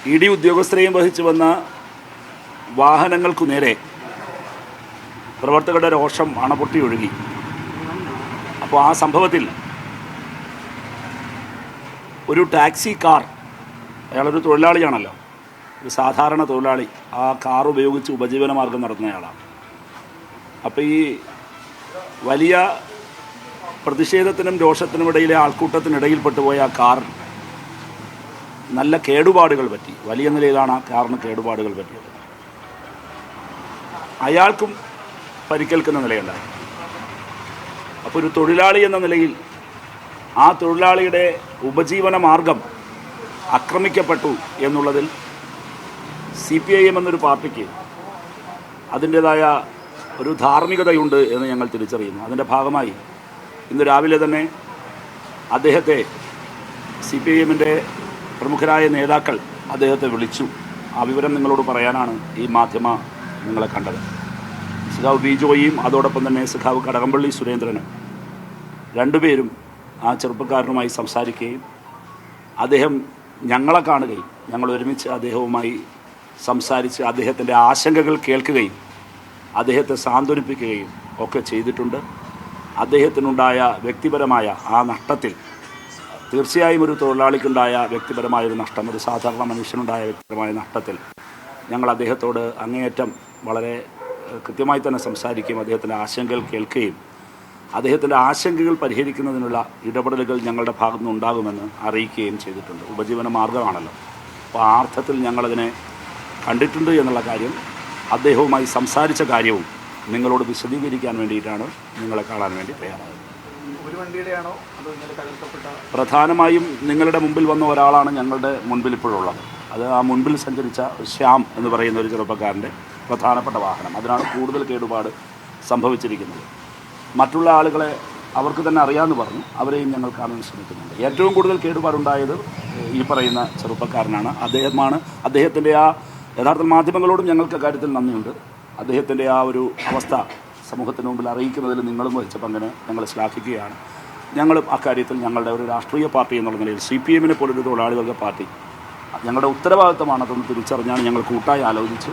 ED ഉദ്യോഗസ്ഥരെയും വഹിച്ചു വന്ന വാഹനങ്ങൾക്കു നേരെ പ്രവർത്തകരുടെ രോഷം അണപൊട്ടി ഒഴുകി. അപ്പോൾ ആ സംഭവത്തിൽ ഒരു ടാക്സി കാർ, അയാളൊരു തൊഴിലാളിയാണല്ലോ, ഒരു സാധാരണ തൊഴിലാളി, ആ കാർ ഉപയോഗിച്ച് ഉപജീവന മാർഗം നടത്തുന്നയാളാണ്. അപ്പോൾ ഈ വലിയ പ്രതിഷേധത്തിനും രോഷത്തിനും ഇടയിലെ ആൾക്കൂട്ടത്തിനിടയിൽപ്പെട്ടുപോയ ആ കാർ നല്ല കേടുപാടുകൾ പറ്റി. വലിയ നിലയിലാണ് ആ കാറിന് കേടുപാടുകൾ പറ്റിയത്. അയാൾക്കും പരിക്കേൽക്കുന്ന നിലയുണ്ടായി. അപ്പോൾ ഒരു തൊഴിലാളി എന്ന നിലയിൽ ആ തൊഴിലാളിയുടെ ഉപജീവന മാർഗം ആക്രമിക്കപ്പെട്ടു എന്നുള്ളതിൽ CPIM എന്നൊരു പാർട്ടിക്ക് അതിൻ്റേതായ ഒരു ധാർമ്മികതയുണ്ട് എന്ന് ഞങ്ങൾ തിരിച്ചറിയുന്നു. അതിൻ്റെ ഭാഗമായി ഇന്ന് രാവിലെ തന്നെ അദ്ദേഹത്തെ CPIMൻ്റെ പ്രമുഖരായ നേതാക്കൾ അദ്ദേഹത്തെ വിളിച്ചു. ആ വിവരം നിങ്ങളോട് പറയാനാണ് ഈ മാധ്യമ നിങ്ങളെ കണ്ടത്. സഖാവ് ബിജോയും അതോടൊപ്പം തന്നെ സഖാവ് കടകംപള്ളി സുരേന്ദ്രനും രണ്ടുപേരും ആ ചെറുപ്പക്കാരനുമായി സംസാരിക്കുകയും അദ്ദേഹം ഞങ്ങളെ കാണുകയും ഞങ്ങൾ ഒരുമിച്ച് അദ്ദേഹവുമായി സംസാരിച്ച് അദ്ദേഹത്തിൻ്റെ ആശങ്കകൾ കേൾക്കുകയും അദ്ദേഹത്തെ സാന്ത്വനിപ്പിക്കുകയും ഒക്കെ ചെയ്തിട്ടുണ്ട്. അദ്ദേഹത്തിനുണ്ടായ വ്യക്തിപരമായ ആ നഷ്ടത്തിൽ തീർച്ചയായും ഒരു തൊഴിലാളിക്കുണ്ടായ വ്യക്തിപരമായൊരു നഷ്ടം, ഒരു സാധാരണ മനുഷ്യനുണ്ടായ വ്യക്തിപരമായ നഷ്ടത്തിൽ ഞങ്ങൾ അദ്ദേഹത്തോട് അങ്ങേയറ്റം വളരെ കൃത്യമായി തന്നെ സംസാരിക്കുകയും അദ്ദേഹത്തിൻ്റെ ആശങ്കകൾ കേൾക്കുകയും അദ്ദേഹത്തിൻ്റെ ആശങ്കകൾ പരിഹരിക്കുന്നതിനുള്ള ഇടപെടലുകൾ ഞങ്ങളുടെ ഭാഗത്തു നിന്നുണ്ടാകുമെന്ന് അറിയിക്കുകയും ചെയ്തിട്ടുണ്ട്. ഉപജീവന മാർഗമാണല്ലോ. അപ്പോൾ ആ അർത്ഥത്തിൽ ഞങ്ങളതിനെ കണ്ടിട്ടുണ്ട് എന്നുള്ള കാര്യം, അദ്ദേഹവുമായി സംസാരിച്ച കാര്യവും നിങ്ങളോട് വിശദീകരിക്കാൻ വേണ്ടിയിട്ടാണ് നിങ്ങളെ കാണാൻ വേണ്ടി തയ്യാറായത്. പ്രധാനമായും നിങ്ങളുടെ മുമ്പിൽ വന്ന ഒരാളാണ് ഞങ്ങളുടെ മുൻപിൽ ഇപ്പോഴുള്ളത്. അത് ആ മുൻപിൽ സഞ്ചരിച്ച ശ്യാം എന്ന് പറയുന്ന ഒരു ചെറുപ്പക്കാരൻ്റെ പ്രധാനപ്പെട്ട വാഹനം. അതിനാണ് കൂടുതൽ കേടുപാട് സംഭവിച്ചിരിക്കുന്നത്. മറ്റുള്ള ആളുകളെ അവർക്ക് തന്നെ അറിയാമെന്ന് പറഞ്ഞു, അവരെയും ഞങ്ങൾ കാണാൻ ശ്രമിക്കുന്നുണ്ട്. ഏറ്റവും കൂടുതൽ കേടുപാടുണ്ടായത് ഈ പറയുന്ന ചെറുപ്പക്കാരനാണ്. അദ്ദേഹത്തിൻ്റെ ആ യഥാർത്ഥ മാധ്യമങ്ങളോടും ഞങ്ങൾക്ക് കാര്യത്തിൽ നന്ദിയുണ്ട്. അദ്ദേഹത്തിൻ്റെ ആ ഒരു അവസ്ഥ സമൂഹത്തിന് മുമ്പിൽ അറിയിക്കുന്നതിൽ നിങ്ങളും വഹിച്ച പങ്കിനെ ഞങ്ങൾ ശ്ലാഘിക്കുകയാണ്. ഞങ്ങളും അക്കാര്യത്തിൽ ഞങ്ങളുടെ ഒരു രാഷ്ട്രീയ പാർട്ടി എന്നുള്ള നിലയിൽ CPIMനെ പോലൊരു തൊഴിലാളികളുടെ പാർട്ടി ഞങ്ങളുടെ ഉത്തരവാദിത്തമാണതെന്ന് തിരിച്ചറിഞ്ഞാണ് ഞങ്ങൾ കൂട്ടായി ആലോചിച്ച്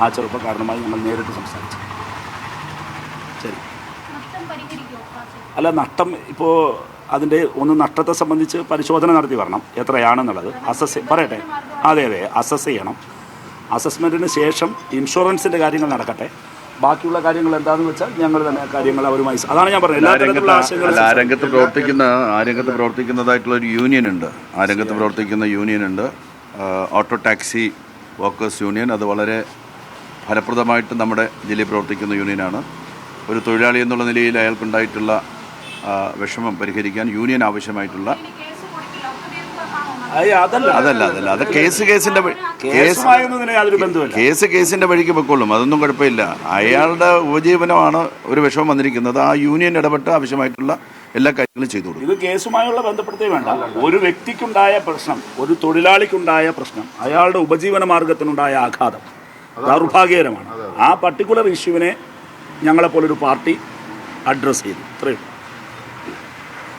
ആ ചെറുപ്പക്കാരനുമായി ഞങ്ങൾ നേരിട്ട് സംസാരിച്ചു. ശരി, അല്ല നഷ്ടം ഇപ്പോൾ അതിൻ്റെ നഷ്ടത്തെ സംബന്ധിച്ച് പരിശോധന നടത്തി വരണം, എത്രയാണെന്നുള്ളത് പറയട്ടെ. അതെ, അസസ് ചെയ്യണം. അസസ്മെൻറ്റിന് ശേഷം ഇൻഷുറൻസിൻ്റെ കാര്യങ്ങൾ നടക്കട്ടെ. ബാക്കിയുള്ള കാര്യങ്ങൾ എന്താണെന്ന് വെച്ചാൽ ഞങ്ങൾ തന്നെ കാര്യങ്ങൾ അവരുമായി, അതാണ് ഞാൻ പറഞ്ഞത്. ആ രംഗത്ത് പ്രവർത്തിക്കുന്നതായിട്ടുള്ള ഒരു യൂണിയൻ ഉണ്ട്. ആ രംഗത്ത് പ്രവർത്തിക്കുന്ന യൂണിയൻ ഉണ്ട്, ഓട്ടോ ടാക്സി വർക്കേഴ്സ് യൂണിയൻ. അത് വളരെ ഫലപ്രദമായിട്ട് നമ്മുടെ ജില്ലയിൽ പ്രവർത്തിക്കുന്ന യൂണിയനാണ്. ഒരു തൊഴിലാളി എന്നുള്ള നിലയിൽ അയാൾക്കുണ്ടായിട്ടുള്ള വിഷമം പരിഹരിക്കാൻ യൂണിയൻ ആവശ്യമായിട്ടുള്ള അത് കേസിന്റെ വഴിക്ക് പൊക്കോളും. അതൊന്നും കുഴപ്പമില്ല. അയാളുടെ ഉപജീവനമാണ് ഒരു വിഷമം വന്നിരിക്കുന്നത്. ആ യൂണിയൻ ഇടപെട്ട് ആവശ്യമായിട്ടുള്ള എല്ലാ കാര്യങ്ങളും ചെയ്തു കൊടുക്കും. ഇത് കേസുമായുള്ള ബന്ധപ്പെടുത്തേ വേണ്ട. ഒരു വ്യക്തിക്കുണ്ടായ പ്രശ്നം, ഒരു തൊഴിലാളിക്കുണ്ടായ പ്രശ്നം, അയാളുടെ ഉപജീവന മാർഗത്തിനുണ്ടായ ആഘാതം ദൗർഭാഗ്യകരമാണ്. ആ പർട്ടിക്കുലർ ഇഷ്യൂവിനെ ഞങ്ങളെപ്പോലൊരു പാർട്ടി അഡ്രസ്സ് ചെയ്തു. ഇത്രയും